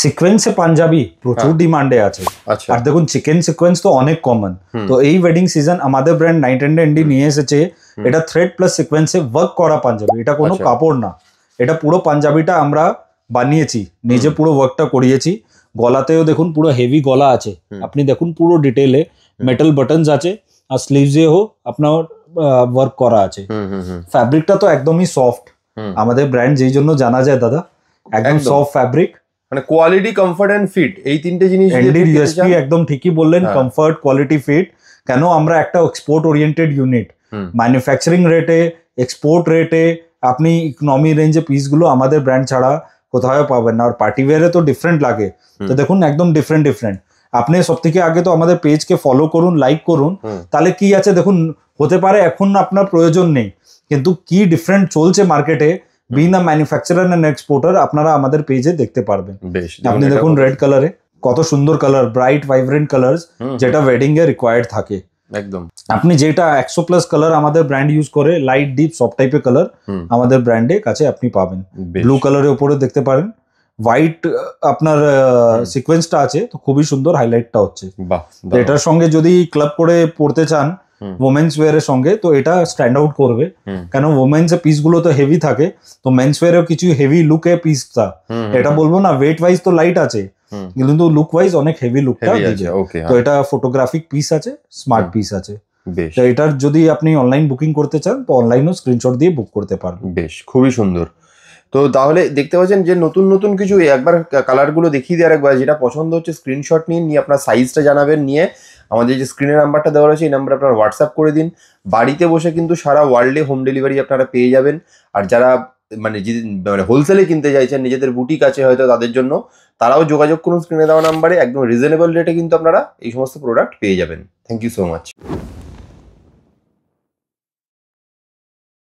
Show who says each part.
Speaker 1: সিকোয়েন্সে পাঞ্জাবি প্রচুর ডিমান্ডে আছে।
Speaker 2: আচ্ছা।
Speaker 1: আর দেখুন চিকেন সিকোয়েন্স তো অনেক কমন, তো এই ওয়েডিং সিজন আমাদের ব্র্যান্ড নাইট অ্যান্ড ড্যান্ডি নিয়ে এসেছে এটা থ্রেড প্লাস সিকোয়েন্সে ওয়ার্ক করা পাঞ্জাবি। এটা কোনো কাপড় না, এটা পুরো পাঞ্জাবিটা আমরা বানিয়েছি নিজে, পুরো ওয়ার্কটা করিয়েছি। গলাতেও দেখুন পুরো হেভি গলা আছে, আপনি দেখুন পুরো ডিটেলে মেটাল বাটনস আছে, আর স্লিভসেও আপনার ওয়ার্ক করা আছে। ফ্যাব্রিকটা তো একদমই সফট, আমাদের ব্র্যান্ড যেই জন্য জানা যায় দাদা, একদম সফট ফ্যাব্রিক,
Speaker 2: মানে কোয়ালিটি, কমফর্ট এন্ড ফিট, এই তিনটে জিনিস
Speaker 1: এনডি ইউএসপি একদম ঠিকই বললেন। Comfort, quality, fit. কেন আমরা একটা এক্সপোর্ট ওরিয়েন্টেড ইউনিট, ম্যানুফ্যাকচারিং রেটে, এক্সপোর্ট রেটে আপনি ইকোনমি রেঞ্জে পিসগুলো আমাদের ব্র্যান্ড ছাড়া কোথাও পাবেন না। আর পার্টি ওয়্যারে তো ডিফারেন্ট লাগে, তো দেখুন একদম ডিফারেন্ট। আপনি সব থেকে আগে তো আমাদের পেজকে ফলো করুন, লাইক করুন, তাহলে কি আছে দেখুন। হতে পারে এখন আপনার প্রয়োজন নেই, কিন্তু কি ডিফারেন্ট চলছে মার্কেটে, being a manufacturer and exporter, আপনারা আমাদের পেজে দেখতে পারবেন। আপনি দেখুন রেড কালারে কত সুন্দর কালার, ব্রাইট ভাইব্রেন্ট কালার, যেটা ওয়েডিং এ রিকোয়ার্ড থাকে একদম। আপনি যেটা 100+ কালার আমাদের ব্র্যান্ড ইউজ করে, লাইট ডিপ সব টাইপের কালার আমাদের ব্র্যান্ডে কাছে আপনি পাবেন। ব্লু কালারের উপরে দেখতে পারেন, হোয়াইট আপনার সিকোয়েন্সটা আছে, তো খুবই সুন্দর হাইলাইটটা হচ্ছে। এটার সঙ্গে যদি ক্লাব করে পড়তে চান ওমেন্স ওয়্যারের সঙ্গে, তো এটা স্ট্যান্ড আউট করবে, কেন ওমেন্স এর পিস গুলো তো হেভি থাকে, তো মেন্স ওয়্যারেও কিছু হেভি লুকে পিসটা, এটা বলবো না ওয়েট ওয়াইজ তো লাইট আছে, কিন্তু লুক ওয়াইজ অনেক হেভি লুকটা দিচ্ছে। তো এটা ফটোগ্রাফিক পিস আছে, স্মার্ট পিস আছে। তো এটার যদি আপনি অনলাইন বুকিং করতে চান, তো অনলাইনেও স্ক্রিনশট দিয়ে বুক করতে পারবেন।
Speaker 2: বেশ, খুবই সুন্দর। তো তাহলে দেখতে পাচ্ছেন যে নতুন নতুন কিছু, একবার কালারগুলো দেখিয়ে দিয়ে আরেকবার, যেটা পছন্দ হচ্ছে স্ক্রিনশট নিয়ে আপনার সাইজটা জানাবেন, নিয়ে আমাদের যে স্ক্রিনের নাম্বারটা দেওয়া রয়েছে এই নাম্বারে আপনারা হোয়াটসঅ্যাপ করে দিন। বাড়িতে বসে কিন্তু সারা ওয়ার্ল্ডে হোম ডেলিভারি আপনারা পেয়ে যাবেন। আর যারা মানে হোলসেলে কিনতে চাইছেন, নিজেদের বুটিক আছে হয়তো, তাদের জন্য তারাও যোগাযোগ করুন স্ক্রিনে দেওয়া নাম্বারে, একদম রিজনেবল রেটে কিন্তু আপনারা এই সমস্ত প্রোডাক্ট পেয়ে যাবেন। Thank you so much.